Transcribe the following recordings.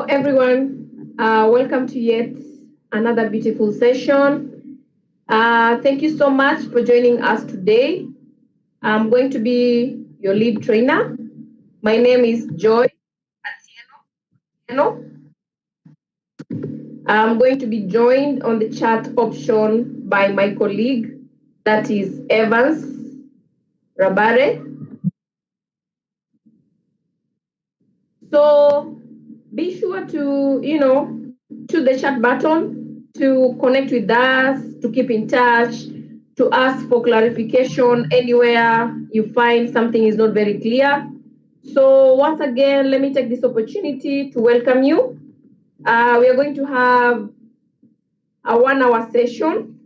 everyone. Welcome to yet another beautiful session. Thank you so much for joining us today. I'm going to be your lead trainer. My name is Joy Atieno. I'm going to be joined on the chat option by my colleague, that is Evans Rabare. So be sure to, choose the chat button to connect with us, to keep in touch, to ask for clarification anywhere you find something is not very clear. So once again, let me take this opportunity to welcome you. We are going to have a 1 hour session,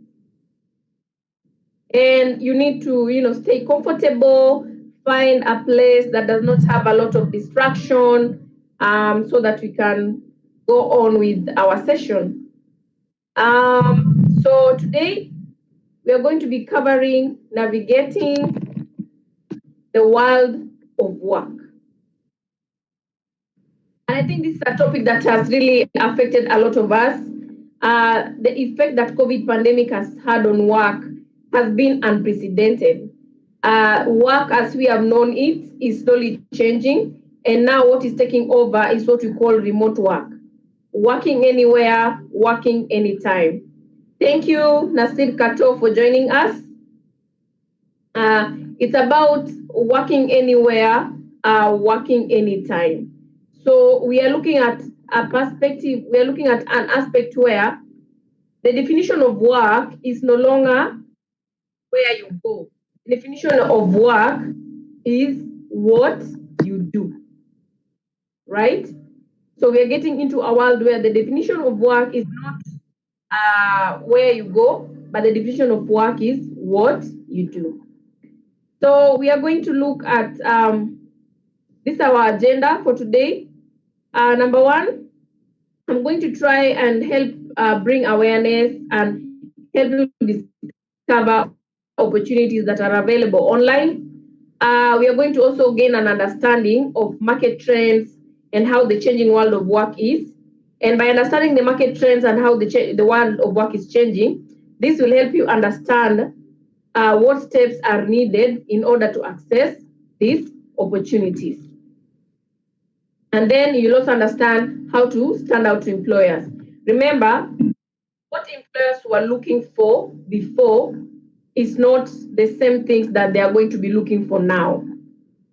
and you need to, stay comfortable, find a place that does not have a lot of distraction, so that we can go on with our session. So today we are going to be covering navigating the world of work. And I think this is a topic that has really affected a lot of us. The effect that COVID pandemic has had on work has been unprecedented. Work as we have known it is slowly changing, and now what is taking over is what we call remote work. Working anywhere, working anytime. Thank you, Nasir Kato, for joining us. It's about working anywhere, working anytime. So we are looking at a perspective, we are looking at an aspect where the definition of work is no longer where you go. The definition of work is what you do, right? So we are getting into a world where the definition of work is not where you go, but the definition of work is what you do. So we are going to look at this is our agenda for today. Number one, I'm going to try and help bring awareness and help you discover opportunities that are available online. We are going to also gain an understanding of market trends and how the changing world of work is. And by understanding the market trends and how the world of work is changing, this will help you understand what steps are needed in order to access these opportunities. And then you'll also understand how to stand out to employers. Remember, what employers were looking for before is not the same things that they are going to be looking for now.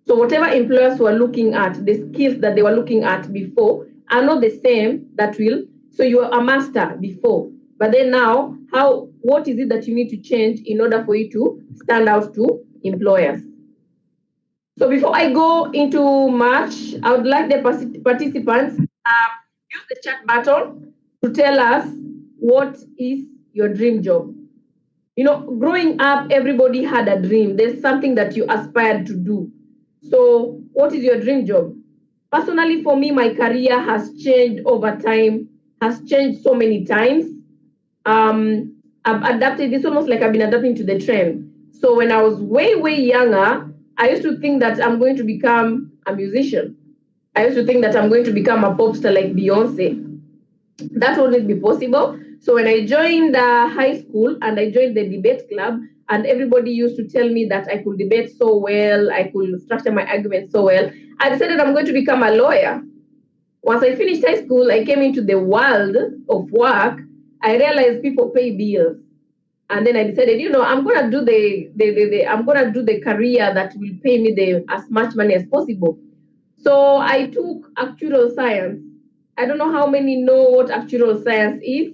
So whatever employers were looking at, the skills that they were looking at before are not the same that will, so you were a master before, but then now, what is it that you need to change in order for you to stand out to employers? So before I go into much, I would like the participants use the chat button to tell us what is your dream job. Growing up, everybody had a dream. There's something that you aspired to do. So what is your dream job? Personally, for me, my career has changed over time, has changed so many times. I've adapted, it's almost like I've been adapting to the trend. So when I was way, way younger, I used to think that I'm going to become a musician. I used to think that I'm going to become a pop star like Beyonce. That wouldn't be possible. So when I joined high school and I joined the debate club, and everybody used to tell me that I could debate so well, I could structure my arguments so well, I decided I'm going to become a lawyer. Once I finished high school, I came into the world of work. I realized people pay bills. And then I decided, I'm gonna do the career that will pay me as much money as possible. So I took actuarial science. I don't know how many know what actuarial science is,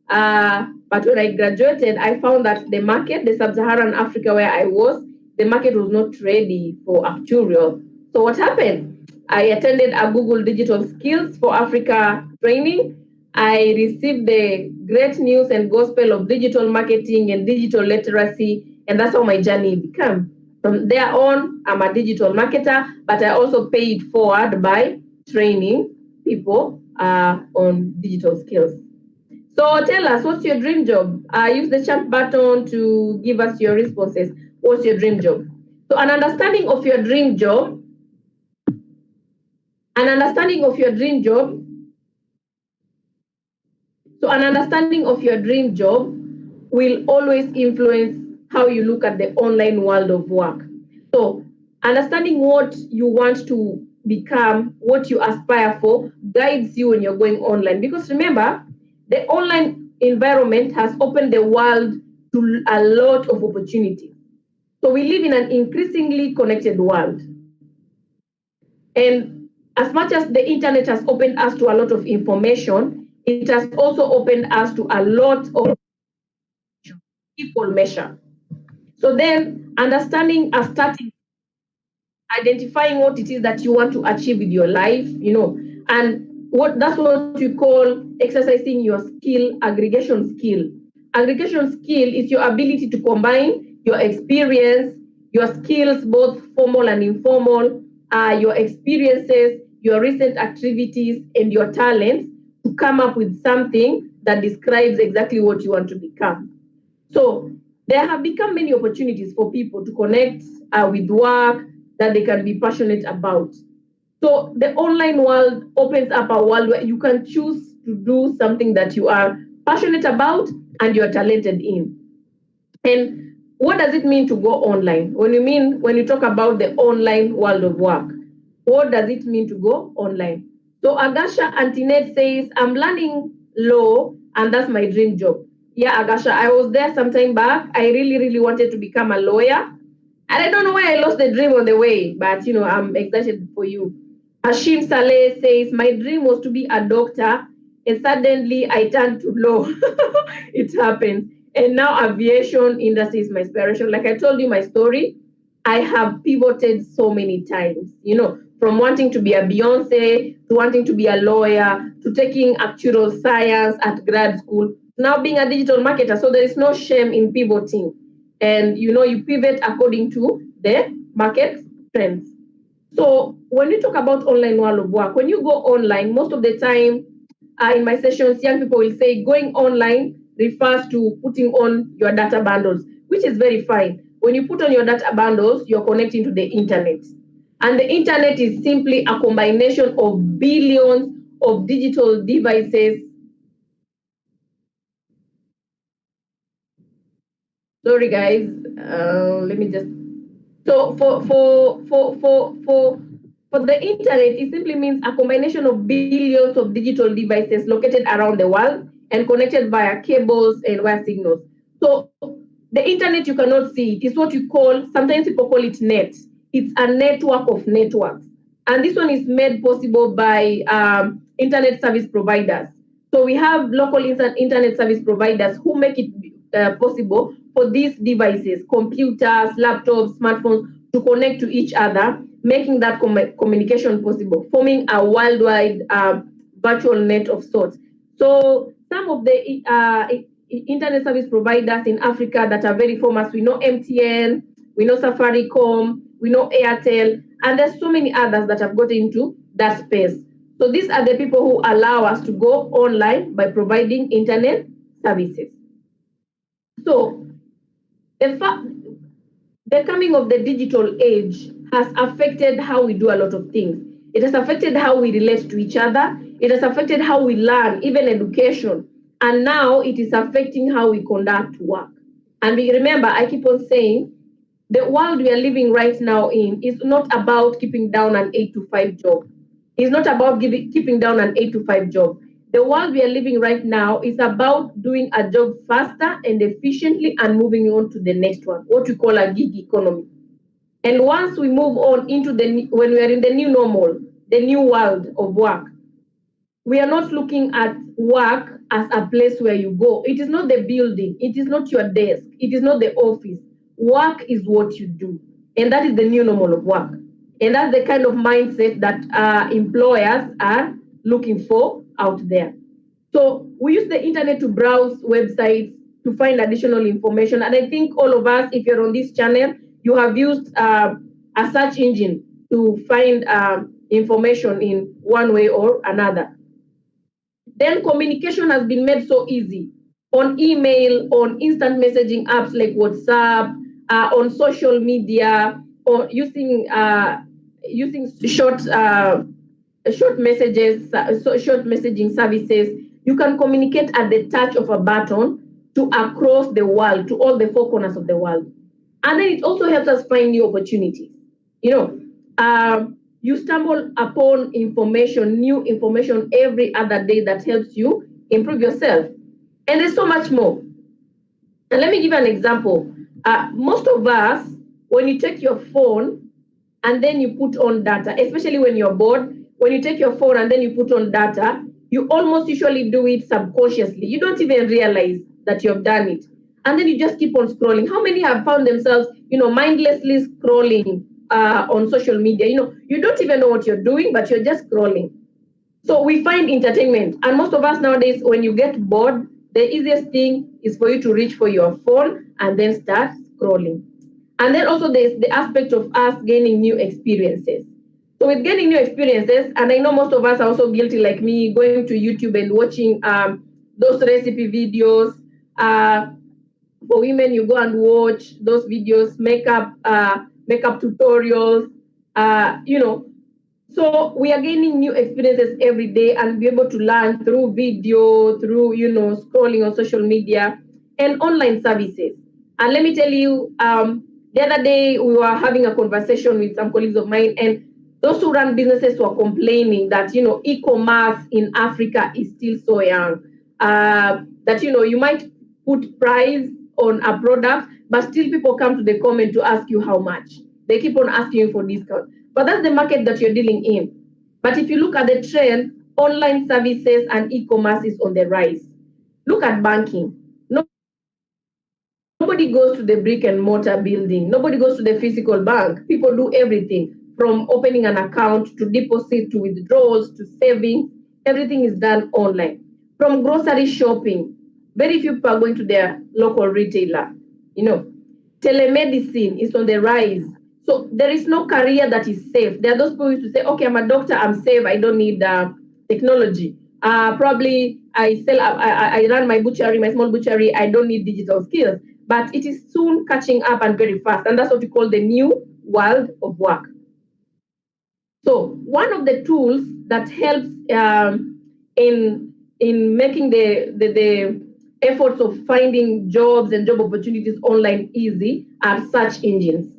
but when I graduated, I found that the sub-Saharan Africa where I was, the market was not ready for actuarial. So what happened? I attended a Google Digital Skills for Africa training. I received the great news and gospel of digital marketing and digital literacy, and that's how my journey began. From there on, I'm a digital marketer, but I also pay it forward by training people on digital skills. So tell us, what's your dream job? Use the chat button to give us your responses. What's your dream job? So an understanding of your dream job So an understanding of your dream job will always influence how you look at the online world of work. So understanding what you want to become, what you aspire for, guides you when you're going online. Because remember, the online environment has opened the world to a lot of opportunities. So we live in an increasingly connected world. And as much as the internet has opened us to a lot of information, it has also opened us to a lot of equal measure. So then understanding and starting identifying what it is that you want to achieve with your life, and that's what we call exercising your skill, aggregation skill. Aggregation skill is your ability to combine your experience, your skills, both formal and informal, your experiences, your recent activities, and your talents to come up with something that describes exactly what you want to become. So there have become many opportunities for people to connect with work that they can be passionate about. So the online world opens up a world where you can choose to do something that you are passionate about and you're talented in. And what does it mean to go online? When you talk about the online world of work, what does it mean to go online? So Agasha Antinet says, I'm learning law and that's my dream job. Yeah, Agasha, I was there some time back. I really, really wanted to become a lawyer. And I don't know why I lost the dream on the way, but I'm excited for you. Hashim Saleh says, my dream was to be a doctor, and suddenly I turned to law. It happened. And now aviation industry is my inspiration. Like I told you my story, I have pivoted so many times, from wanting to be a Beyonce to wanting to be a lawyer to taking actuarial science at grad school, now being a digital marketer. So there is no shame in pivoting. And you pivot according to the market trends. So when you talk about online world of work, when you go online, most of the time in my sessions, young people will say going online refers to putting on your data bundles, which is very fine. When you put on your data bundles, you're connecting to the internet. And the internet is simply a combination of billions of digital devices. Sorry, guys. Let me just. So for the internet, it simply means a combination of billions of digital devices located around the world and connected via cables and wire signals. So the internet, you cannot see it. It's what you call, sometimes people call it net. It's a network of networks. And this one is made possible by internet service providers. So we have local internet service providers who make it possible for these devices, computers, laptops, smartphones, to connect to each other, making that communication possible, forming a worldwide virtual net of sorts. So some of the internet service providers in Africa that are very famous, we know MTN, we know Safaricom, we know Airtel, and there's so many others that have got into that space. So these are the people who allow us to go online by providing internet services. So the coming of the digital age has affected how we do a lot of things. It has affected how we relate to each other. It has affected how we learn, even education. And now it is affecting how we conduct work. And remember, I keep on saying, the world we are living right now in is not about keeping down an 8 to 5 job. It's not about keeping down an 8 to 5 job. The world we are living right now is about doing a job faster and efficiently and moving on to the next one, what we call a gig economy. And once we move on into when we are in the new normal, the new world of work, we are not looking at work as a place where you go. It is not the building. It is not your desk. It is not the office. Work is what you do. And that is the new normal of work. And that's the kind of mindset that employers are looking for out there. So we use the internet to browse websites, to find additional information. And I think all of us, if you're on this channel, you have used a search engine to find information in one way or another. Then communication has been made so easy on email, on instant messaging apps like WhatsApp, on social media, or using short messages, short messaging services. You can communicate at the touch of a button to across the world, to all the four corners of the world. And then it also helps us find new opportunities. You stumble upon information, new information every other day that helps you improve yourself. And there's so much more. And let me give you an example. Most of us, when you take your phone and then you put on data, especially when you're bored, when you take your phone and then you put on data, you almost usually do it subconsciously. You don't even realize that you've done it. And then you just keep on scrolling. How many have found themselves, mindlessly scrolling on social media? You don't even know what you're doing, but you're just scrolling. So we find entertainment. And most of us nowadays, when you get bored, the easiest thing is for you to reach for your phone and then start scrolling. And then also there's the aspect of us gaining new experiences. So with gaining new experiences, and I know most of us are also guilty like me, going to YouTube and watching those recipe videos. For women, you go and watch those videos, makeup tutorials, so we are gaining new experiences every day and be able to learn through video, through scrolling on social media and online services. And let me tell you, the other day we were having a conversation with some colleagues of mine, and those who run businesses were complaining that e-commerce in Africa is still so young. That you might put price on a product, but still people come to the comment to ask you how much. They keep on asking you for discount. But that's the market that you're dealing in. But if you look at the trend, online services and e-commerce is on the rise. Look at banking. Nobody goes to the brick and mortar building. Nobody goes to the physical bank. People do everything from opening an account to deposit to withdrawals to saving. Everything is done online. From grocery shopping, very few people are going to their local retailer. Telemedicine is on the rise. So there is no career that is safe. There are those people who used to say, okay, I'm a doctor, I'm safe, I don't need technology. Probably I run my butchery, my small butchery, I don't need digital skills. But it is soon catching up and very fast. And that's what we call the new world of work. So one of the tools that helps in making the efforts of finding jobs and job opportunities online easy are search engines.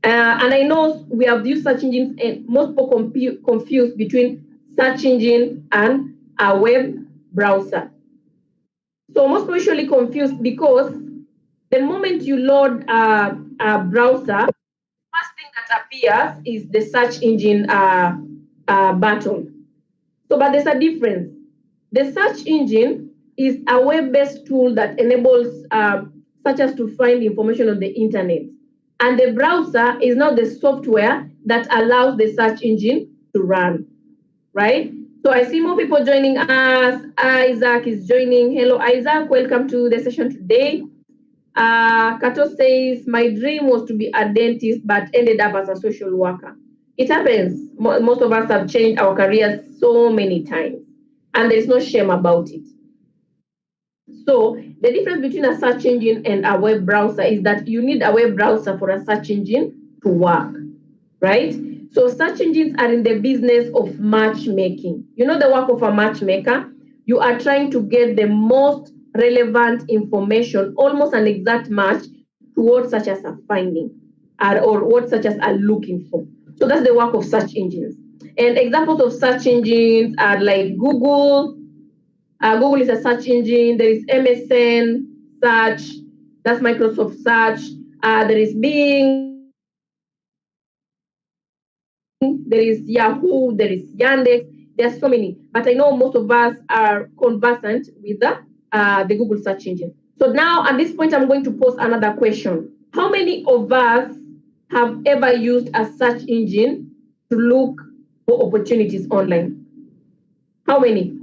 And I know we have used search engines, and most people confuse between search engine and a web browser. So most people usually confused because the moment you load a browser, first thing that appears is the search engine button. So, but there's a difference. The search engine is a web-based tool that enables searchers to find information on the internet. And the browser is now the software that allows the search engine to run, right? So I see more people joining us. Isaac is joining. Hello, Isaac. Welcome to the session today. Kato says, my dream was to be a dentist, but ended up as a social worker. It happens. Most of us have changed our careers so many times, and there is no shame about it. So the difference between a search engine and a web browser is that you need a web browser for a search engine to work, right? So search engines are in the business of matchmaking. You know the work of a matchmaker? You are trying to get the most relevant information, almost an exact match to what searchers are finding or what searchers are looking for. So that's the work of search engines. And examples of search engines are like Google. Google is a search engine. There is MSN Search. That's Microsoft Search. There is Bing. There is Yahoo. There is Yandex. There are so many. But I know most of us are conversant with the Google search engine. So now at this point, I'm going to pose another question. How many of us have ever used a search engine to look for opportunities online? How many?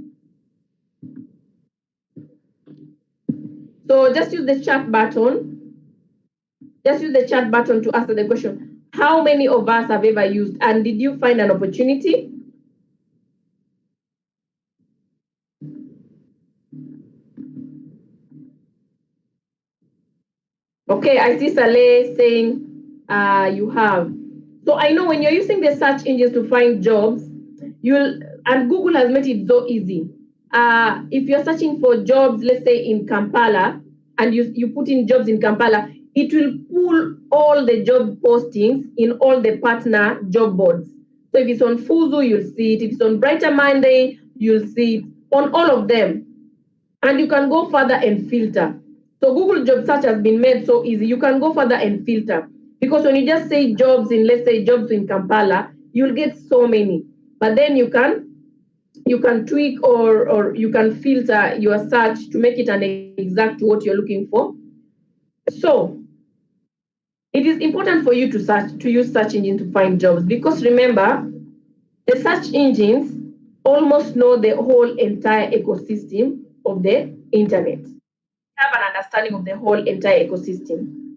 So just use the chat button. Just use the chat button to answer the question. How many of us have ever used, and did you find an opportunity? Okay, I see Saleh saying you have. So I know when you're using the search engines to find jobs, and Google has made it so easy. if you're searching for jobs, let's say in Kampala, and you put in jobs in Kampala, it will pull all the job postings in all the partner job boards. So if it's on Fuzu, you'll see it. If it's on Brighter Monday, you'll see it on all of them. And you can go further and filter. So Google Job Search has been made so easy. You can go further and filter. Because when you just say jobs in, let's say jobs in Kampala, you'll get so many. But then you can tweak or you can filter your search to make it an exact to what you're looking for. So it is important for you to use search engines to find jobs, because remember, the search engines almost know the whole entire ecosystem of the internet. Have an understanding of the whole entire ecosystem.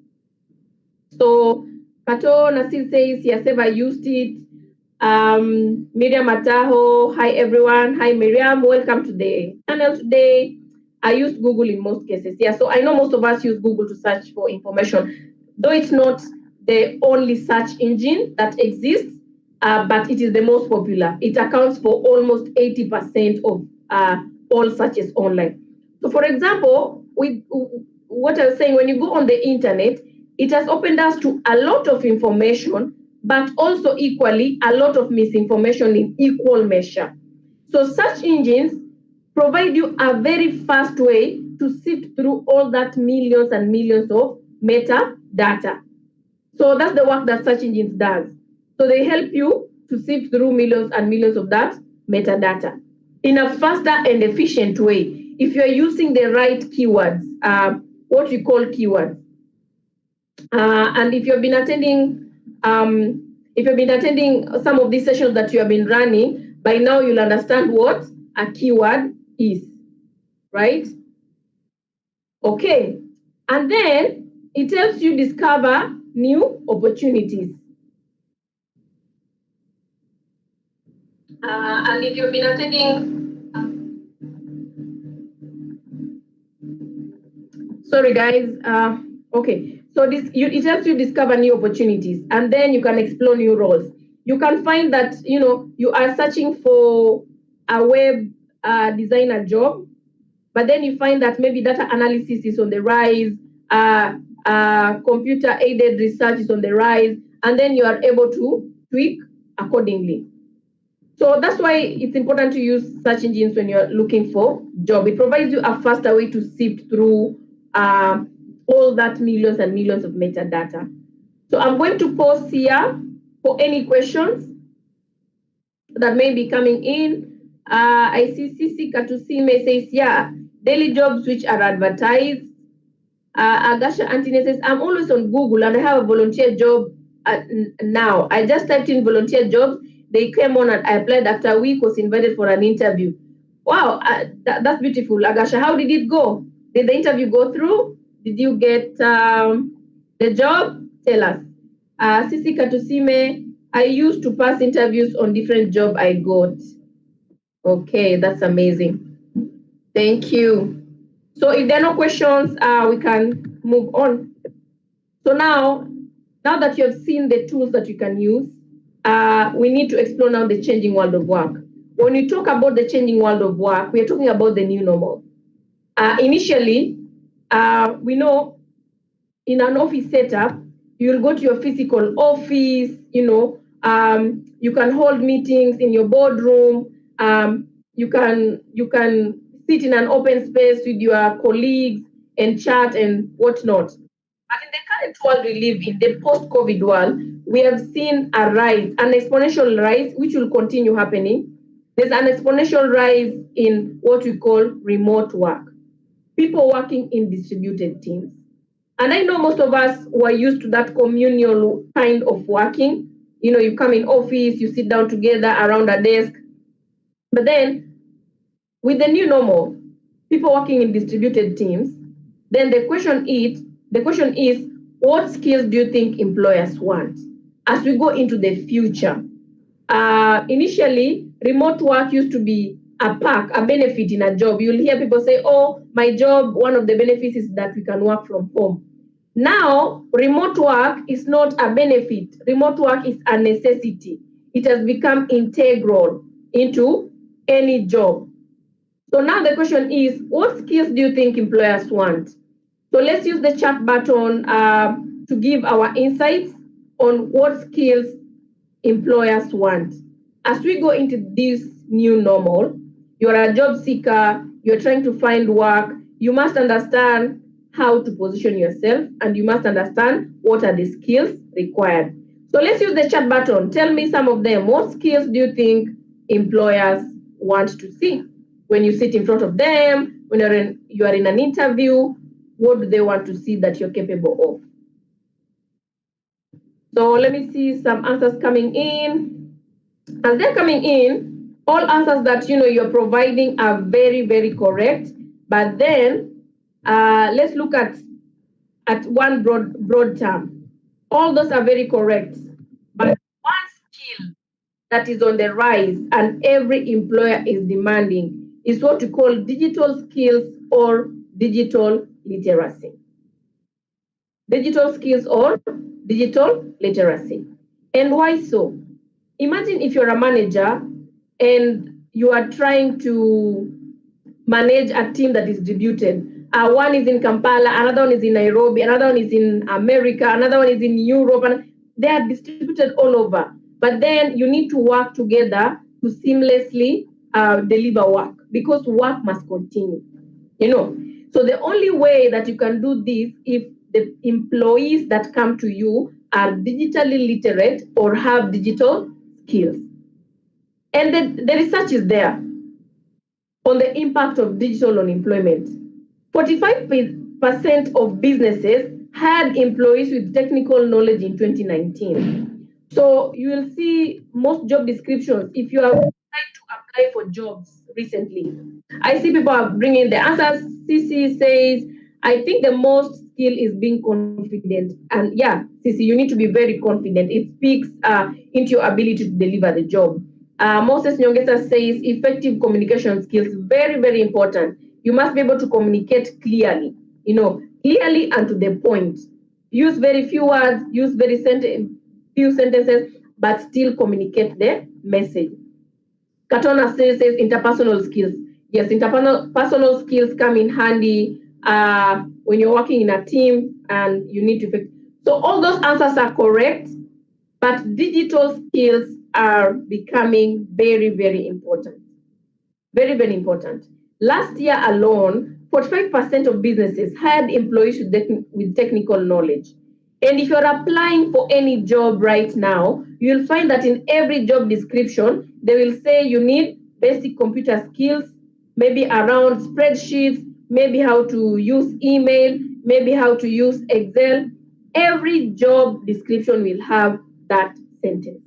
So Kato Nasir says he has ever used it. Miriam Ataho, hi everyone. Hi Miriam, welcome to the channel today. I used Google in most cases. Yeah, so I know most of us use Google to search for information, though it's not the only search engine that exists, but it is the most popular. It accounts for almost 80% of all searches online. So for example, with what I was saying, when you go on the internet, it has opened us to a lot of information, but also equally a lot of misinformation in equal measure. So search engines provide you a very fast way to sift through all that millions and millions of metadata. So that's the work that search engines does. So they help you to sift through millions and millions of that metadata in a faster and efficient way if you're using the right keywords, what we call keywords. And if you've been attending some of these sessions that you have been running, by now you'll understand what a keyword is, right? Okay, and then it helps you discover new opportunities. And if you've been attending, sorry guys, okay. So it helps you discover new opportunities, and then you can explore new roles. You can find that you are searching for a web designer job, but then you find that maybe data analysis is on the rise, computer aided research is on the rise, and then you are able to tweak accordingly. So that's why it's important to use search engines when you're looking for job. It provides you a faster way to sift through all that millions and millions of metadata. So I'm going to pause here for any questions that may be coming in. I see Sisi Katusime says, yeah, daily jobs which are advertised. Agasha Antine says, I'm always on Google and I have a volunteer job now. I just typed in volunteer jobs. They came on and I applied. After a week, was invited for an interview. Wow, that's beautiful. Agasha, how did it go? Did the interview go through? Did you get the job? Tell us. Sisi Katusime, I used to pass interviews on different job I got. Okay, that's amazing. Thank you. So if there are no questions, we can move on. So now that you have seen the tools that you can use, we need to explore now the changing world of work. When we talk about the changing world of work, we are talking about the new normal. Initially, we know in an office setup, you'll go to your physical office, you can hold meetings in your boardroom, you can sit in an open space with your colleagues and chat and whatnot. But in the current world we live in, the post-COVID world, we have seen a rise, an exponential rise, which will continue happening. There's an exponential rise in what we call remote work, people working in distributed teams. And I know most of us were used to that communal kind of working. You come in office, you sit down together around a desk. But then with the new normal, people working in distributed teams, then the question is, what skills do you think employers want as we go into the future? Initially, remote work used to be a perk, a benefit in a job. You'll hear people say, oh, my job, one of the benefits is that we can work from home. Now, remote work is not a benefit. Remote work is a necessity. It has become integral into any job. So now the question is, what skills do you think employers want? So let's use the chat button to give our insights on what skills employers want. As we go into this new normal, you're a job seeker, you're trying to find work, you must understand how to position yourself and you must understand what are the skills required. So let's use the chat button. Tell me some of them. What skills do you think employers want to see? When you sit in front of them, when you are in an interview, what do they want to see that you're capable of? So let me see some answers coming in. As they're coming in, all answers that you're providing are very, very correct. But then let's look at one broad term. All those are very correct. But one skill that is on the rise and every employer is demanding is what we call digital skills or digital literacy. Digital skills or digital literacy. And why so? Imagine if you're a manager and you are trying to manage a team that is distributed. One is in Kampala, another one is in Nairobi, another one is in America, another one is in Europe, and they are distributed all over. But then you need to work together to seamlessly deliver work because work must continue. So the only way that you can do this if the employees that come to you are digitally literate or have digital skills. And the research is there on the impact of digital on employment. 45% of businesses had employees with technical knowledge in 2019. So you will see most job descriptions, if you are trying to apply for jobs recently, I see people are bringing the answers. CC says, I think the most skill is being confident. And yeah, CC, you need to be very confident. It speaks into your ability to deliver the job. Moses Nyongesa says effective communication skills, very, very important. You must be able to communicate clearly, clearly and to the point. Use very few words, use few sentences, but still communicate the message. Katona says interpersonal skills. Yes, interpersonal skills come in handy when you're working in a team and you need to. So all those answers are correct, but digital skills are becoming very, very important. Very, very important. Last year alone, 45% of businesses hired employees with technical knowledge. And if you're applying for any job right now, you'll find that in every job description, they will say you need basic computer skills, maybe around spreadsheets, maybe how to use email, maybe how to use Excel. Every job description will have that sentence.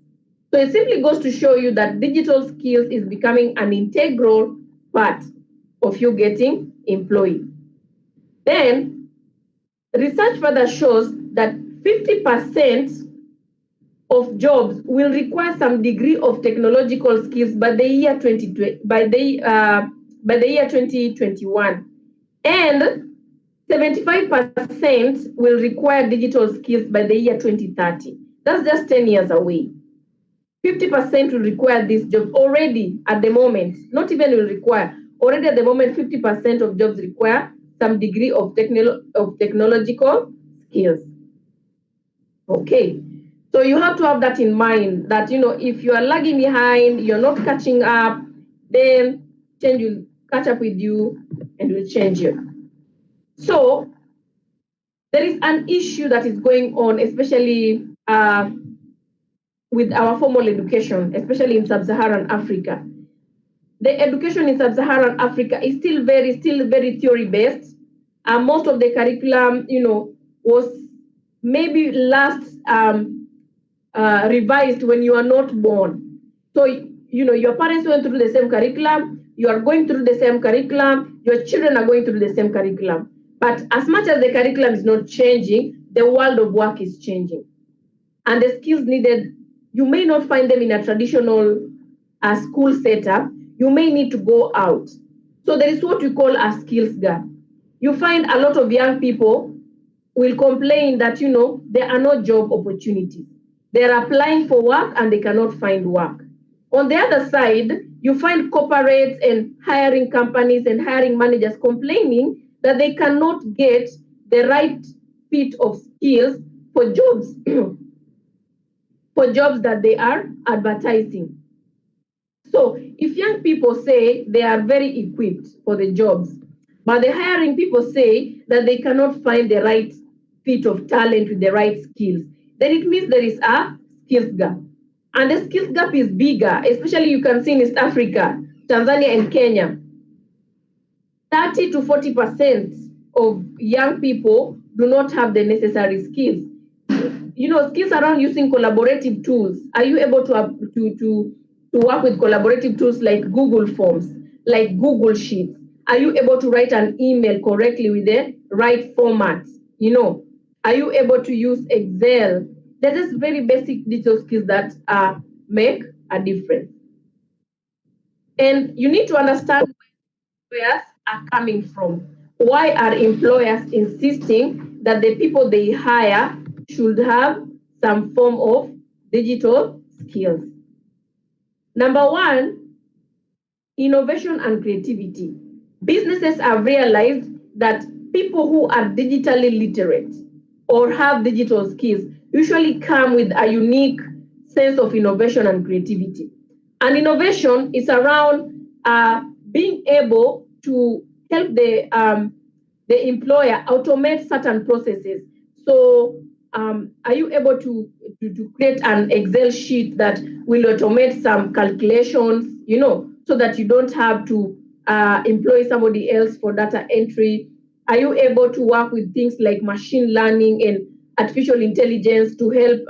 So it simply goes to show you that digital skills is becoming an integral part of you getting employed. Then research further shows that 50% of jobs will require some degree of technological skills by the year 2021, and 75% will require digital skills by the year 2030. That's just 10 years away. 50% will require these jobs already at the moment, not even will require. Already at the moment, 50% of jobs require some degree of technological skills. Okay, so you have to have that in mind that, if you are lagging behind, you're not catching up, then change will catch up with you and will change you. So there is an issue that is going on, especially with our formal education, especially in sub-Saharan Africa. The education in sub-Saharan Africa is still very theory-based. Most of the curriculum, was maybe last revised when you are not born. So, your parents went through the same curriculum, you are going through the same curriculum, your children are going through the same curriculum. But as much as the curriculum is not changing, the world of work is changing. And the skills needed, you may not find them in a traditional school setup. You may need to go out. So there is what we call a skills gap. You find a lot of young people will complain that, there are no job opportunities. They're applying for work and they cannot find work. On the other side, you find corporates and hiring companies and hiring managers complaining that they cannot get the right fit of skills for jobs for jobs that they are advertising. So if young people say they are very equipped for the jobs, but the hiring people say that they cannot find the right fit of talent with the right skills, then it means there is a skills gap. And the skills gap is bigger, especially you can see in East Africa, Tanzania and Kenya. 30 to 40% of young people do not have the necessary skills. Skills around using collaborative tools. Are you able to work with collaborative tools like Google Forms, like Google Sheets? Are you able to write an email correctly with the right format? Are you able to use Excel? They're just very basic digital skills that make a difference. And you need to understand where employers are coming from. Why are employers insisting that the people they hire should have some form of digital skills? Number one, innovation and creativity. Businesses have realized that people who are digitally literate or have digital skills usually come with a unique sense of innovation and creativity. And innovation is around being able to help the employer automate certain processes. So are you able to create an Excel sheet that will automate some calculations, so that you don't have to employ somebody else for data entry? Are you able to work with things like machine learning and artificial intelligence to help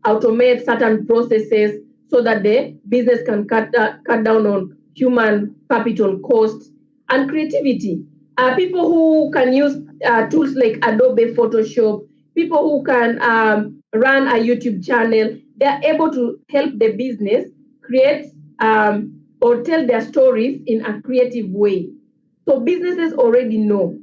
automate certain processes so that the business can cut down on human capital costs? And creativity. People who can use tools like Adobe Photoshop, people who can run a YouTube channel, they are able to help the business create or tell their stories in a creative way. So businesses already know,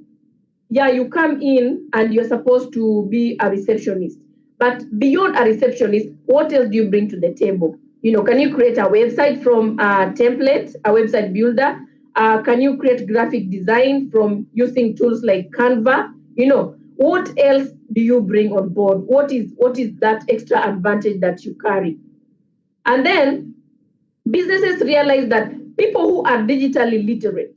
yeah, you come in and you're supposed to be a receptionist. But beyond a receptionist, what else do you bring to the table? Can you create a website from a template, a website builder? Can you create graphic design from using tools like Canva? What else do you bring on board? What is that extra advantage that you carry? And then businesses realize that people who are digitally literate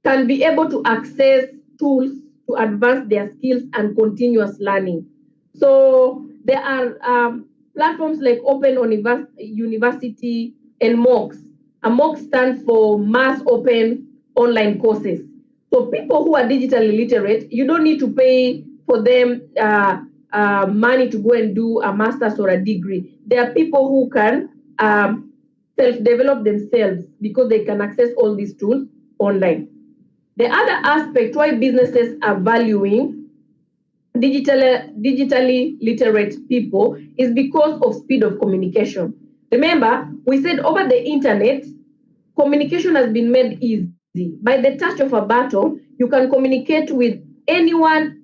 can be able to access tools to advance their skills and continuous learning. So there are platforms like Open University and MOOCs. A MOOC stands for Mass Open Online Courses. So people who are digitally literate, you don't need to pay for them money to go and do a master's or a degree. There are people who can self-develop themselves because they can access all these tools online. The other aspect why businesses are valuing digitally literate people is because of speed of communication. Remember, we said over the internet, communication has been made easy. By the touch of a button, you can communicate with anyone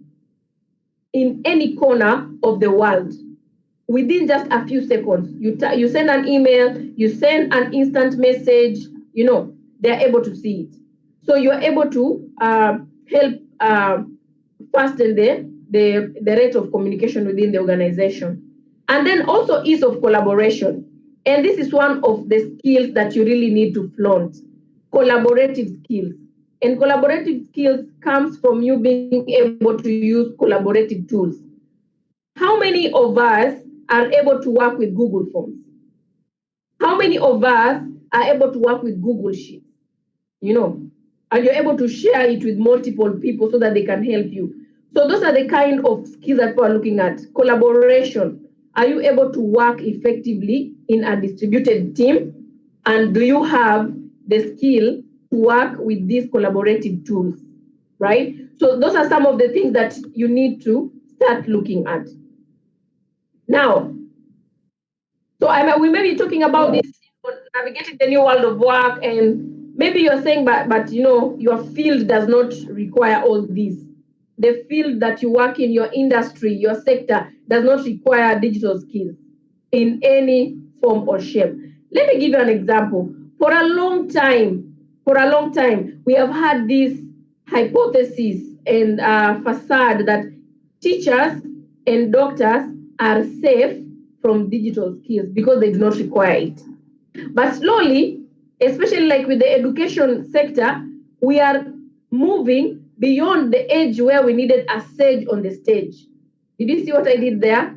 in any corner of the world within just a few seconds. You send an email, you send an instant message, they're able to see it. So you're able to help fasten the rate of communication within the organization. And then also ease of collaboration. And this is one of the skills that you really need to flaunt, collaborative skills. And collaborative skills comes from you being able to use collaborative tools. How many of us are able to work with Google Forms? How many of us are able to work with Google Sheets? And you're able to share it with multiple people so that they can help you. So those are the kind of skills that people are looking at. Collaboration. Are you able to work effectively in a distributed team? And do you have the skill to work with these collaborative tools, right? So those are some of the things that you need to start looking at. Now, so we may be talking about this, navigating the new world of work, and maybe you're saying, but your field does not require all this. The field that you work in, your industry, your sector, does not require digital skills in any form or shape. Let me give you an example. For a long time, we have had this hypothesis and facade that teachers and doctors are safe from digital skills because they do not require it. But slowly, especially like with the education sector, we are moving beyond the age where we needed a sage on the stage. Did you see what I did there?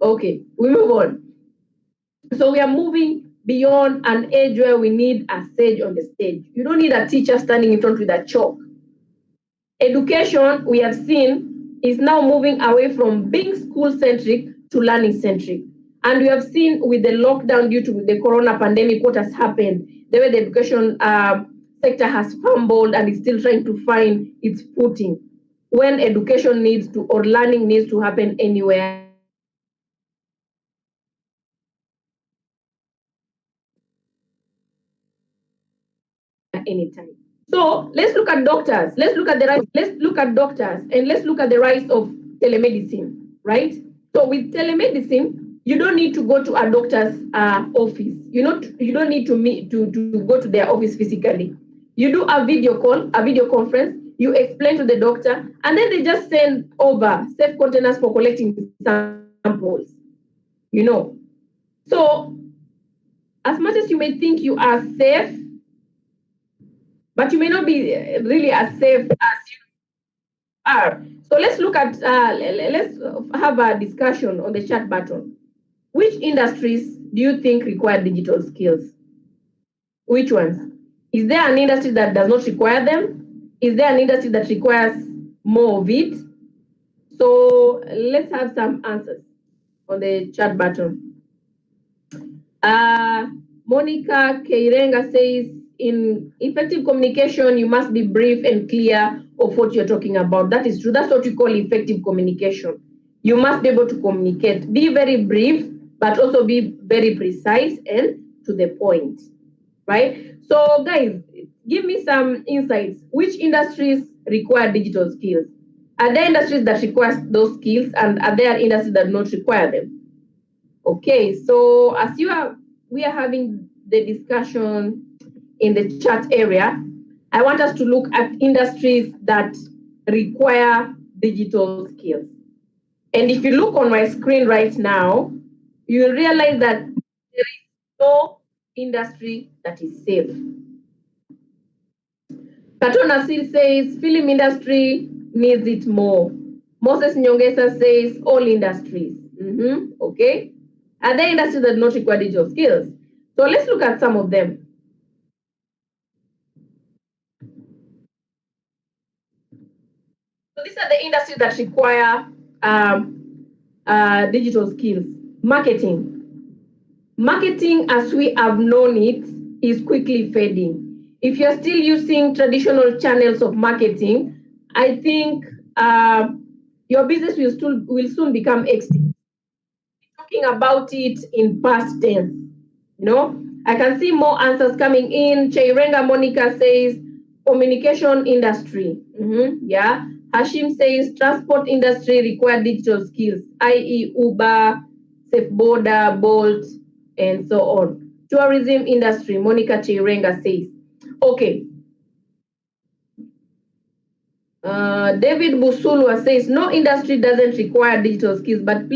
Okay, we move on. So we are moving beyond an age where we need a sage on the stage. You don't need a teacher standing in front with a chalk. Education, we have seen, is now moving away from being school-centric to learning-centric. And we have seen with the lockdown due to the corona pandemic what has happened, the way the education sector has fumbled and is still trying to find its footing. When education needs to, or learning needs to happen anywhere, anytime. So let's look at doctors. Let's look at the rise. Let's look at doctors and let's look at the rise of telemedicine, right? So with telemedicine, you don't need to go to a doctor's office. You don't need to meet to go to their office physically. You do a video call, a video conference. You explain to the doctor, and then they just send over safe containers for collecting samples. So as much as you may think you are safe, but you may not be really as safe as you are. So let's look at, let's have a discussion on the chat button. Which industries do you think require digital skills? Which ones? Is there an industry that does not require them? Is there an industry that requires more of it? So let's have some answers on the chat button. Monica Keirenga says, in effective communication, you must be brief and clear of what you're talking about. That is true. That's what we call effective communication. You must be able to communicate. Be very brief, but also be very precise and to the point, right? So guys, give me some insights. Which industries require digital skills? Are there industries that require those skills, and are there industries that do not require them? Okay, so as we are having the discussion in the chat area, I want us to look at industries that require digital skills. And if you look on my screen right now, you will realize that there is no industry that is safe. Katona still says film industry needs it more. Moses Nyongesa says all industries. Okay. Are there industries that do not require digital skills? So let's look at some of them. So these are the industries that require digital skills. Marketing. Marketing, as we have known it, is quickly fading. If you're still using traditional channels of marketing, I think your business will soon become extinct. Talking about it in past tense. I can see more answers coming in. Cheirenga Monica says communication industry. Yeah. Hashim says transport industry require digital skills, i.e. Uber, Safe Border, Bolt, and so on. Tourism industry, Monica Cheirenga says. Okay. David Busulwa says no industry doesn't require digital skills, but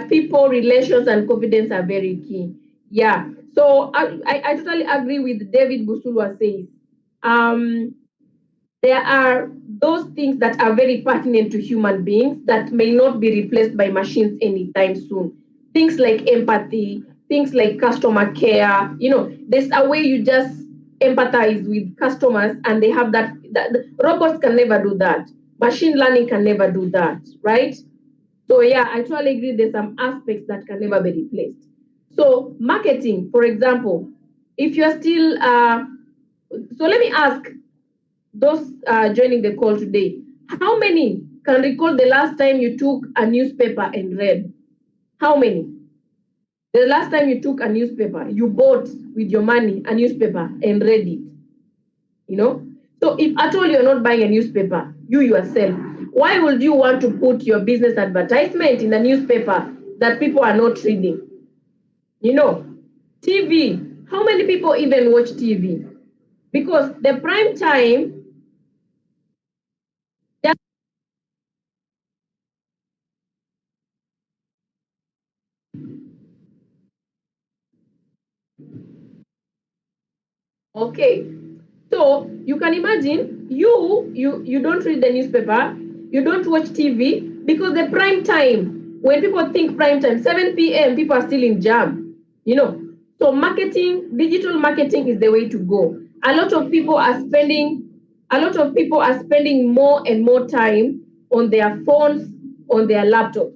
people, relations, and confidence are very key. Yeah. So I totally agree with David Busulwa says. There are those things that are very pertinent to human beings that may not be replaced by machines anytime soon. Things like empathy, things like customer care. There's a way you just empathize with customers, and they have that robots can never do that. Machine learning can never do that, right? So yeah, I totally agree. There's some aspects that can never be replaced. So marketing, for example, if you're still, so let me ask those joining the call today, how many can recall the last time you took a newspaper and read? How many? The last time you took a newspaper, you bought with your money a newspaper and read it. So if at all you're not buying a newspaper, you yourself, why would you want to put your business advertisement in a newspaper that people are not reading? TV, how many people even watch TV? Because the prime time, okay. So you can imagine you don't read the newspaper, you don't watch TV because the prime time, when people think prime time, 7 p.m. people are still in jam, you know. So marketing, digital marketing is the way to go. A lot of people are spending more and more time on their phones, on their laptops,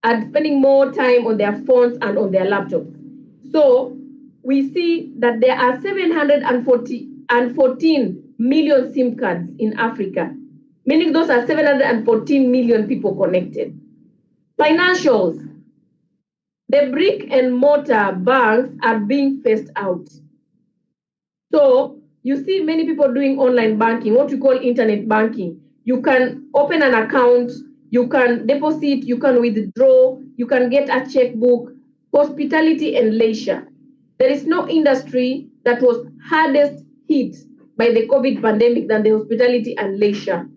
and spending more time on their phones and on their laptops. So we see that there are 714 million SIM cards in Africa, meaning those are 714 million people connected. Financials, the brick and mortar banks are being phased out. So you see many people doing online banking, what we call internet banking. You can open an account, you can deposit, you can withdraw, you can get a checkbook. Hospitality and leisure. There is no industry that was hardest hit by the COVID pandemic than the hospitality and leisure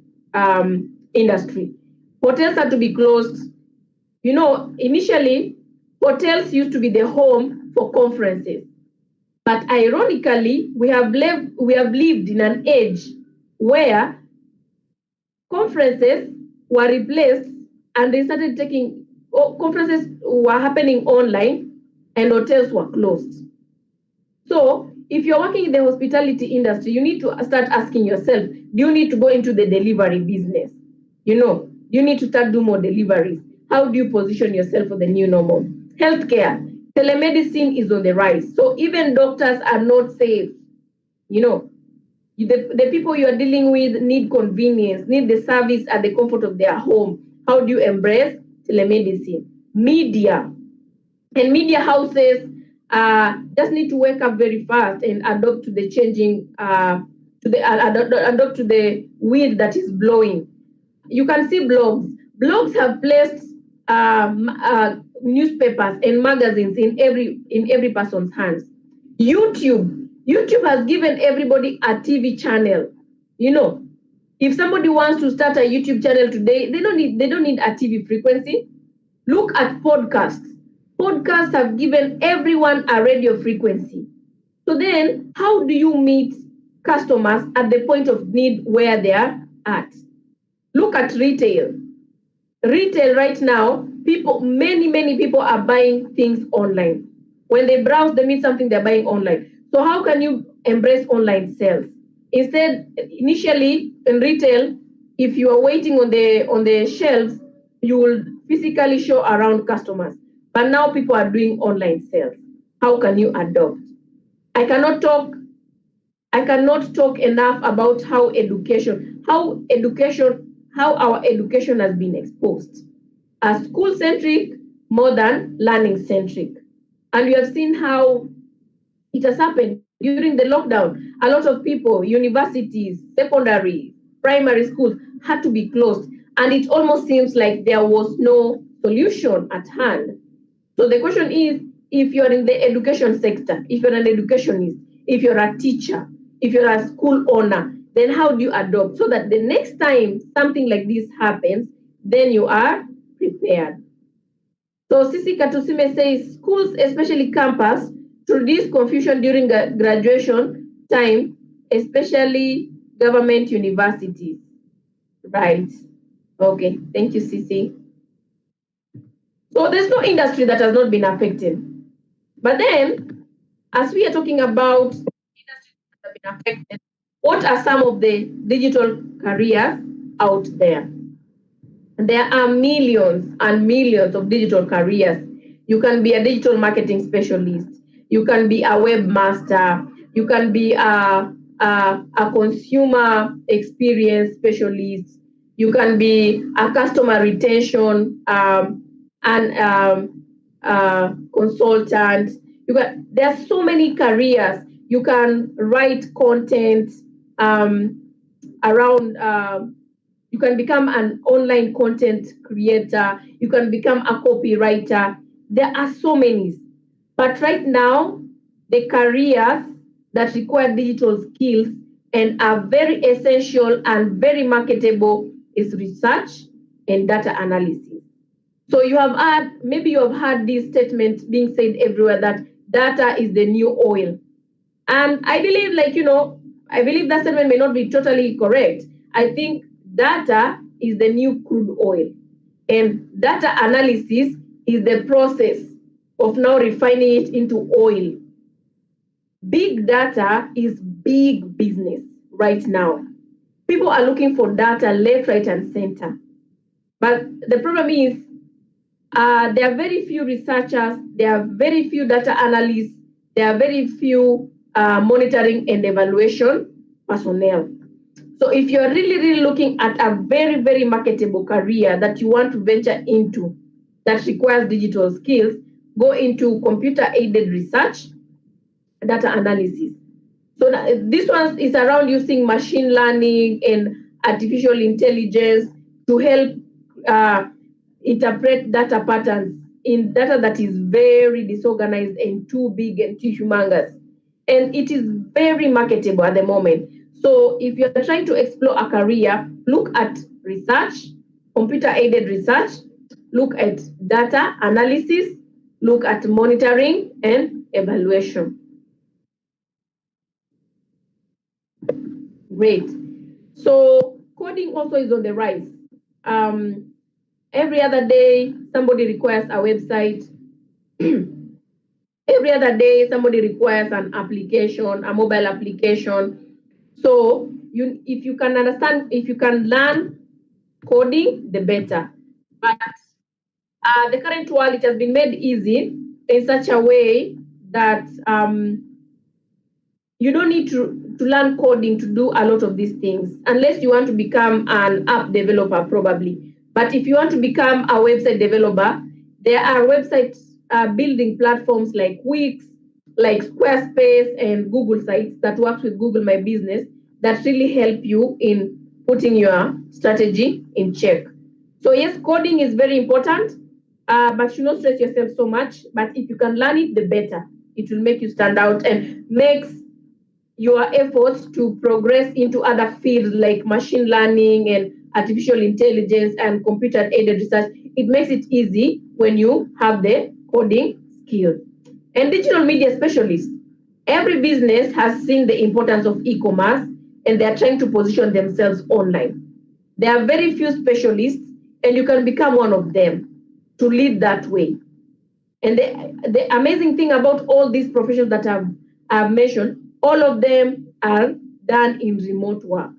industry. Hotels had to be closed. You know, initially, hotels used to be the home for conferences. But ironically, we have lived in an age where conferences were replaced and they started taking conferences were happening online and hotels were closed. So if you're working in the hospitality industry, you need to start asking yourself, do you need to go into the delivery business? You know, you need to start do more deliveries. How do you position yourself for the new normal? Healthcare, telemedicine is on the rise. So even doctors are not safe. You know, the people you are dealing with need convenience, need the service at the comfort of their home. How do you embrace telemedicine? Media, and media houses just need to wake up very fast and adopt to the changing adopt to the wind that is blowing. You can see blogs have placed newspapers and magazines in every person's hands. YouTube has given everybody a TV channel. You know, if somebody wants to start a YouTube channel today, they don't need a TV frequency. Look at podcasts. Podcasts have given everyone a radio frequency. So then, how do you meet customers at the point of need where they are at? Look at retail. Retail right now, many people are buying things online. When they browse, they meet something they're buying online. So how can you embrace online sales? Instead, initially in retail, if you are waiting on the shelves, you will physically show around customers. But now people are doing online sales. How can you adopt? I cannot talk I cannot talk enough about how our education has been exposed as school centric more than learning centric. And we have seen how it has happened during the lockdown. A lot of people, universities, secondary, primary schools had to be closed. And it almost seems like there was no solution at hand. So the question is, if you're in the education sector, if you're an educationist, if you're a teacher, if you're a school owner, then how do you adopt so that the next time something like this happens, then you are prepared? So Sisi Katusime says schools, especially campus, to reduce confusion during graduation time, especially government universities. Right. Okay. Thank you, Sisi. So there's no industry that has not been affected. But then, as we are talking about industries that have been affected, what are some of the digital careers out there? There are millions and millions of digital careers. You can be a digital marketing specialist. You can be a webmaster. You can be a consumer experience specialist. You can be a customer retention and consultant. There are so many careers. You can write content around. You can become an online content creator. You can become a copywriter. there are so many. But right now, the careers that require digital skills and are very essential and very marketable is research and data analysis. So maybe you have heard this statement being said everywhere that data is the new oil. And I believe, I believe that statement may not be totally correct. I think data is the new crude oil. And data analysis is the process of now refining it into oil. Big data is big business right now. People are looking for data left, right, and center. But the problem is there are very few researchers, there are very few data analysts, there are very few monitoring and evaluation personnel. So if you're really looking at a very marketable career that you want to venture into that requires digital skills, go into computer-aided research, data analysis. So this one is around using machine learning and artificial intelligence to help interpret data patterns in data that is very disorganized and too big and too humongous. And it is very marketable at the moment. So if you're trying to explore a career, look at research, computer-aided research, look at data analysis, look at monitoring and evaluation. Great. So coding also is on the rise. Every other day, somebody requires a website. Every other day, somebody requires an application, a mobile application. So if you can learn coding, the better. But the current world, it has been made easy in such a way that you don't need to learn coding to do a lot of these things, unless you want to become an app developer, probably. But if you want to become a website developer, there are website building platforms like Wix, like Squarespace, and Google Sites that works with Google My Business that really help you in putting your strategy in check. So yes, coding is very important, but you not stress yourself so much. But if you can learn it, the better. It will make you stand out and makes your efforts to progress into other fields like machine learning and artificial intelligence and computer-aided research. It makes it easy when you have the coding skill. And digital media specialists. Every business has seen the importance of e-commerce and they're trying to position themselves online. There are very few specialists and you can become one of them to lead that way. And the amazing thing about all these professions that I've mentioned, all of them are done in remote work.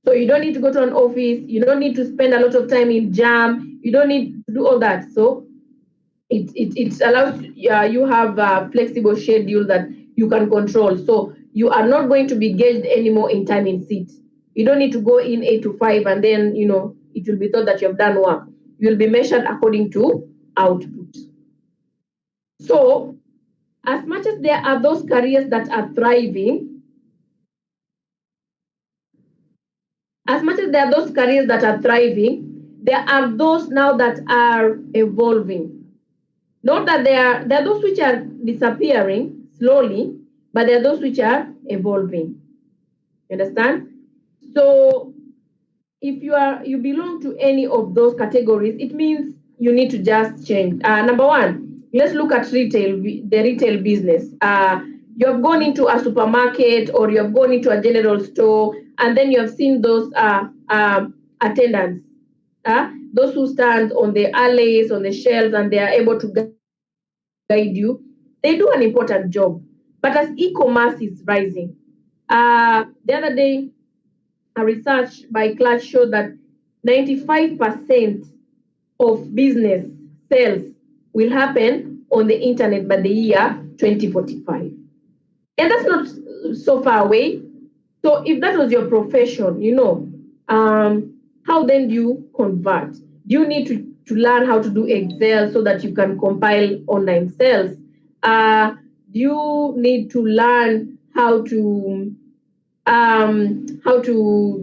So you don't need to go to an office, you don't need to spend a lot of time in jam, you don't need to do all that. So it allows you have a flexible schedule that you can control. So you are not going to be gauged anymore in time in seat. You don't need to go in 8 to 5 and then it will be thought that you have done work. You will be measured according to output. So as much as there are those careers that are thriving, there are those now that are evolving. Not that there are those which are disappearing slowly, but there are those which are evolving. You understand? So if you belong to any of those categories, it means you need to just change. Number one, let's look at the retail business. You have gone into a supermarket or you have gone into a general store, and then you have seen those attendants, those who stand on the alleys, on the shelves, and they are able to guide you. They do an important job. But as e-commerce is rising, the other day, a research by Clutch showed that 95% of business sales will happen on the internet by the year 2045. And that's not so far away. So if that was your profession, how then do you convert? Do you need to learn how to do Excel so that you can compile online sales? Do you need to learn how to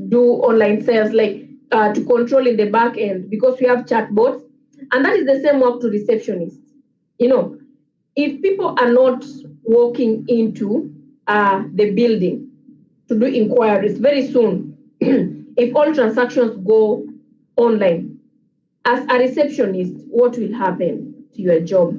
do online sales, like to control in the back end, because we have chatbots, and that is the same work to receptionists. You know, if people are not walking into the building to do inquiries very soon, if all transactions go online, as a receptionist, what will happen to your job?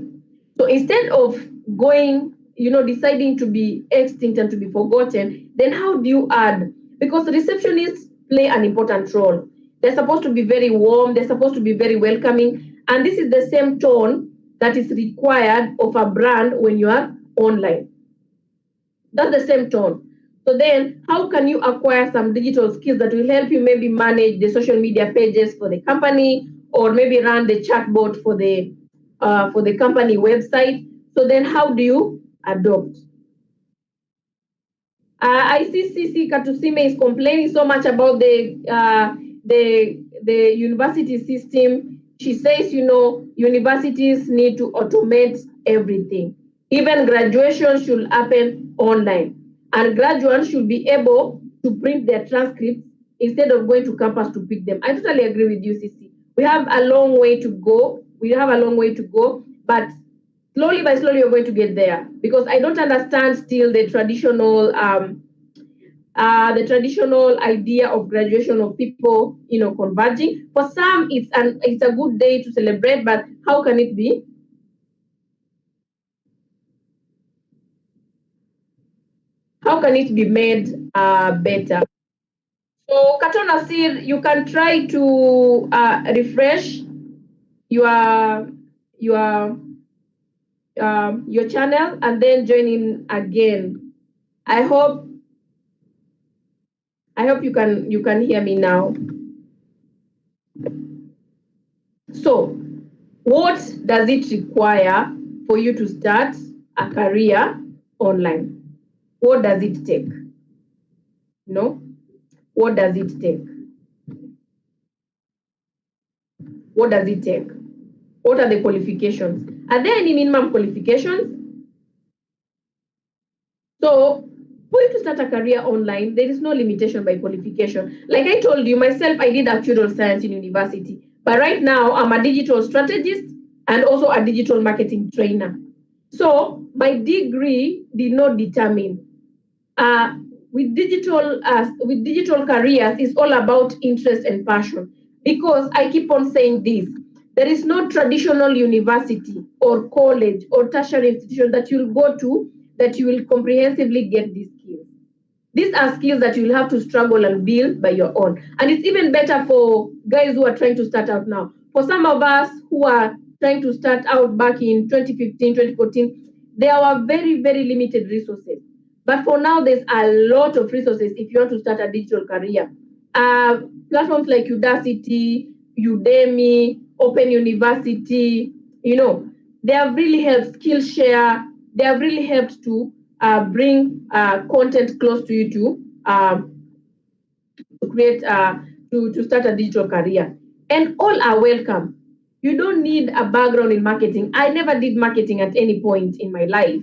So instead of going, deciding to be extinct and to be forgotten, then how do you add? Because receptionists play an important role. They're supposed to be very warm, they're supposed to be very welcoming, and this is the same tone that is required of a brand when you are online. That's the same tone. So then how can you acquire some digital skills that will help you maybe manage the social media pages for the company, or maybe run the chatbot for the company website? So then how do you adopt? I see CC Katusime is complaining so much about the university system. She says, universities need to automate everything. Even graduation should happen online, and graduates should be able to print their transcripts instead of going to campus to pick them. I totally agree with you, CC. We have a long way to go. But slowly by slowly you're going to get there, because I don't understand still the traditional idea of graduation of people, converging. For some, it's a good day to celebrate, but how can it be? How can it be made better? So, Kato Nasir, you can try to refresh your your your channel and then join in again. I hope you can hear me now. So, what does it require for you to start a career online? What does it take? No? What does it take? What does it take? What are the qualifications? Are there any minimum qualifications? So, for you to start a career online, there is no limitation by qualification. Like I told you, myself, I did actuarial science in university. But right now, I'm a digital strategist and also a digital marketing trainer. So, my degree did not determine. Uh, with digital careers, it's all about interest and passion. Because I keep on saying this, there is no traditional university or college or tertiary institution that you'll go to that you will comprehensively get these skills. These are skills that you'll have to struggle and build by your own. And it's even better for guys who are trying to start out now. For some of us who are trying to start out back in 2015, 2014, there were very, very limited resources. But for now, there's a lot of resources if you want to start a digital career. Platforms like Udacity, Udemy, Open University, they have really helped Skillshare. They have really helped to bring content close to you to create to start a digital career. And all are welcome. You don't need a background in marketing. I never did marketing at any point in my life,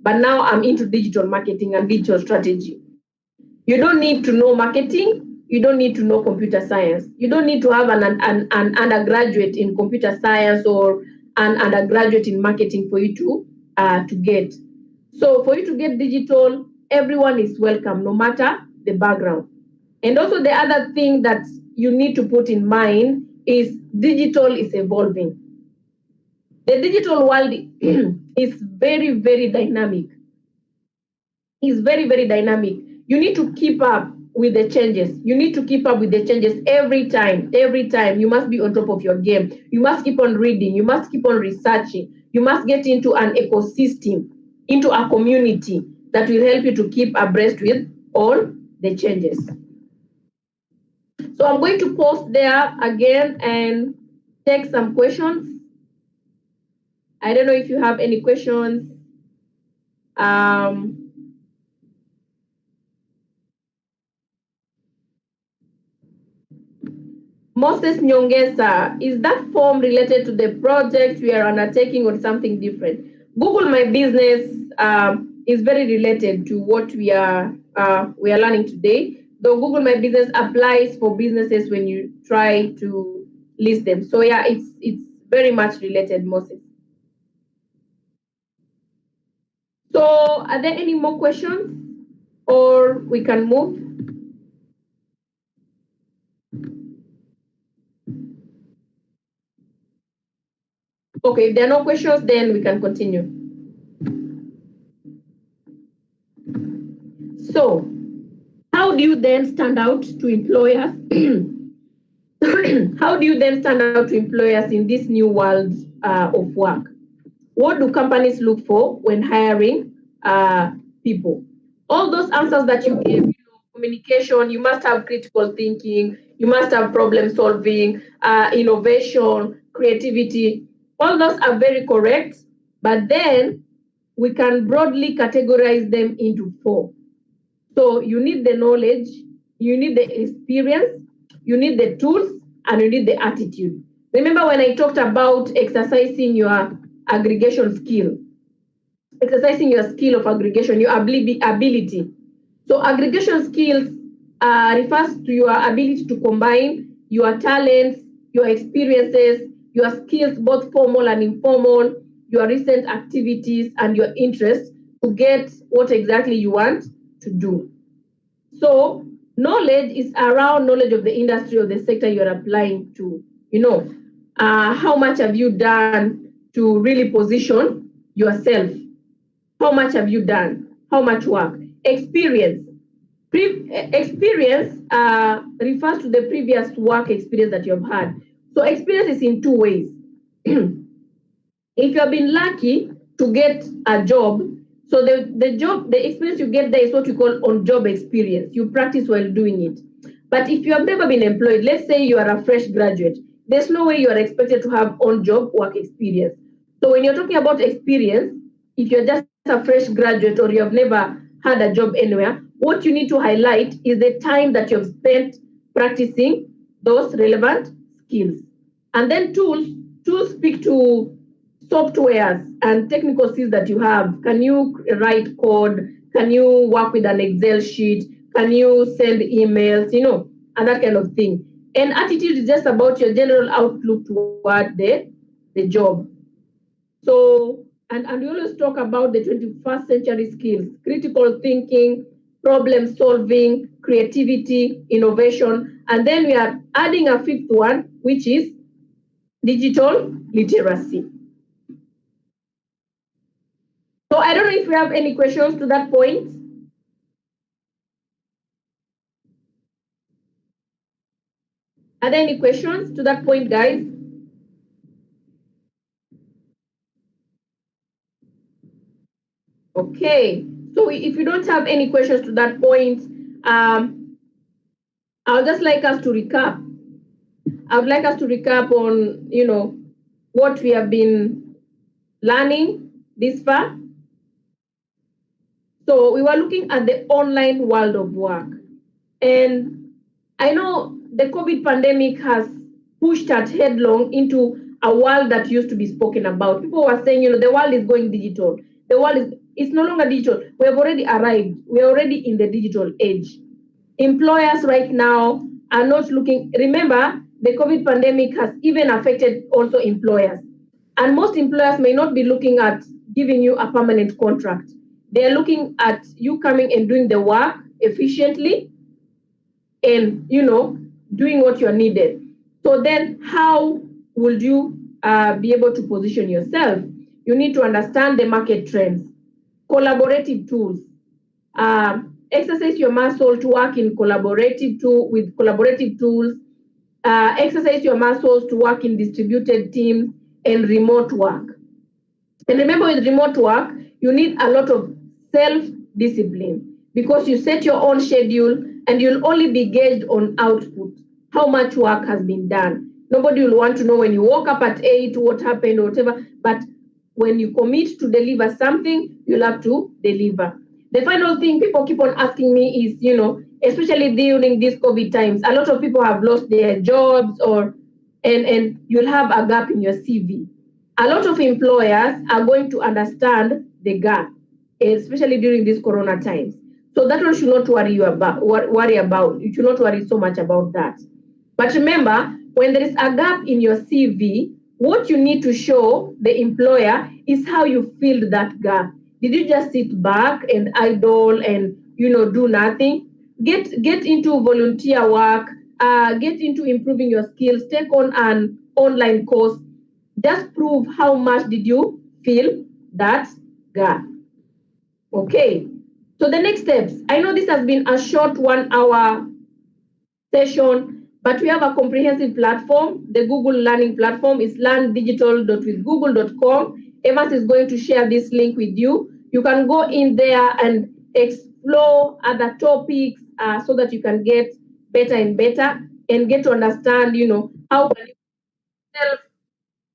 but now I'm into digital marketing and digital strategy. You don't need to know marketing. You don't need to know computer science. You don't need to have an undergraduate in computer science or an undergraduate in marketing for you to get. So for you to get digital, everyone is welcome, no matter the background. And also the other thing that you need to put in mind is digital is evolving. The digital world is very, very dynamic. Is very, very dynamic. You need to keep up with the changes. You need to keep up with the changes every time. Every time. You must be on top of your game. You must keep on reading. You must keep on researching. You must get into an ecosystem, into a community that will help you to keep abreast with all the changes. So I'm going to post there again and take some questions. I don't know if you have any questions. Um, Moses Nyongesa, is that form related to the project we are undertaking or something different? Google My Business is very related to what we are learning today. Though Google My Business applies for businesses when you try to list them. So yeah, it's very much related, Moses. So are there any more questions, or we can move? Okay, if there are no questions, then we can continue. So how do you then stand out to employers? How do you then stand out to employers in this new world of work? What do companies look for when hiring people? All those answers that you gave, communication, you must have critical thinking, you must have problem solving, innovation, creativity. All those are very correct, but then we can broadly categorize them into four. So you need the knowledge, you need the experience, you need the tools, and you need the attitude. Remember when I talked about exercising your aggregation skill, exercising your skill of aggregation, your ability. So aggregation skills refers to your ability to combine your talents, your experiences, your skills, both formal and informal, your recent activities, and your interests to get what exactly you want to do. So knowledge is around knowledge of the industry or the sector you're applying to. How much have you done to really position yourself? How much have you done? How much work? Experience. Experience refers to the previous work experience that you've had. So experience is in two ways. If you have been lucky to get a job, so the experience you get there is what we call on-job experience. You practice while doing it. But if you have never been employed, let's say you are a fresh graduate, there's no way you are expected to have on-job work experience. So when you're talking about experience, if you're just a fresh graduate or you have never had a job anywhere, what you need to highlight is the time that you've spent practicing those relevant skills. And then tools speak to softwares and technical skills that you have. Can you write code? Can you work with an Excel sheet? Can you send emails? And that kind of thing. And attitude is just about your general outlook toward the job. So, and we always talk about the 21st century skills, critical thinking, problem solving, creativity, innovation. And then we are adding a fifth one, which is digital literacy. So I don't know if we have any questions to that point. Are there any questions to that point, guys? Okay. So if you don't have any questions to that point, I would just like us to recap. I would like us to recap on, what we have been learning this far. So we were looking at the online world of work. And I know the COVID pandemic has pushed us headlong into a world that used to be spoken about. People were saying, the world is going digital. The world it's no longer digital. We have already arrived. We're already in the digital age. Employers right now are not looking, remember, the COVID pandemic has even affected also employers. And most employers may not be looking at giving you a permanent contract. They're looking at you coming and doing the work efficiently and, doing what you're needed. So then how would you be able to position yourself? You need to understand the market trends, collaborative tools, exercise your muscle to work in with collaborative tools, exercise your muscles to work in distributed teams and remote work. And remember, with remote work, you need a lot of self-discipline because you set your own schedule and you'll only be gauged on output, how much work has been done. Nobody will want to know when you woke up at 8, what happened or whatever, but when you commit to deliver something, you'll have to deliver. The final thing people keep on asking me is, especially during these COVID times, a lot of people have lost their jobs and you'll have a gap in your CV. A lot of employers are going to understand the gap, especially during these corona times. So that one should not worry about. You should not worry so much about that. But remember, when there is a gap in your CV, what you need to show the employer is how you filled that gap. Did you just sit back and idle and do nothing? Get into volunteer work. Get into improving your skills. Take on an online course. Just prove how much did you fill that gap. Okay. So the next steps. I know this has been a short 1 hour session, but we have a comprehensive platform. The Google Learning platform is learndigital.withgoogle.com. Evans is going to share this link with you. You can go in there and explore other topics so that you can get better and better and get to understand, how can you self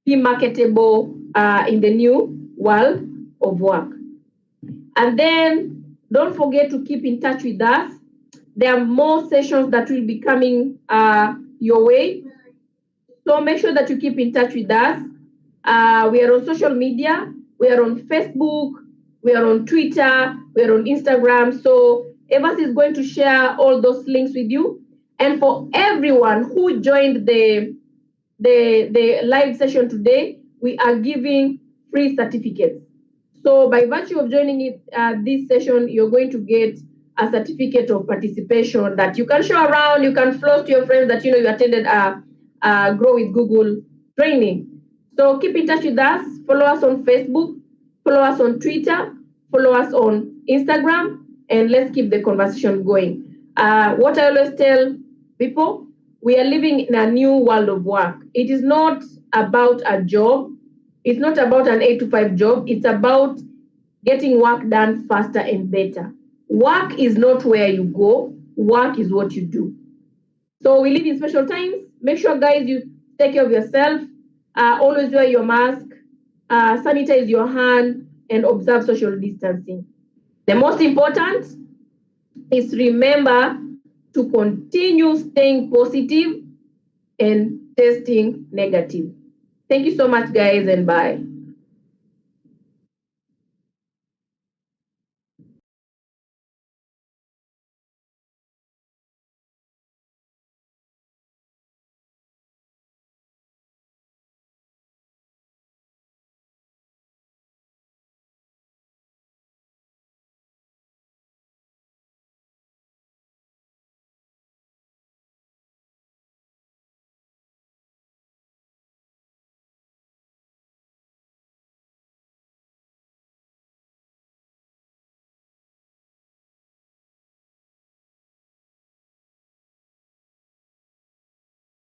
be marketable in the new world of work. And then don't forget to keep in touch with us. There are more sessions that will be coming your way. So make sure that you keep in touch with us. We are on social media. We are on Facebook. We are on Twitter. We are on Instagram. So Evans is going to share all those links with you. And for everyone who joined the live session today, we are giving free certificates. So by virtue of joining this session, you're going to get a certificate of participation that you can show around. You can float to your friends that you attended a Grow with Google training. So keep in touch with us. Follow us on Facebook. Follow us on Twitter. Follow us on Instagram. And let's keep the conversation going. What I always tell people, we are living in a new world of work. It is not about a job. It's not about an 8 to 5 job. It's about getting work done faster and better. Work is not where you go. Work is what you do. So we live in special times. Make sure, guys, you take care of yourself. Always wear your mask. Sanitize your hand and observe social distancing. The most important is remember to continue staying positive and testing negative. Thank you so much, guys, and bye.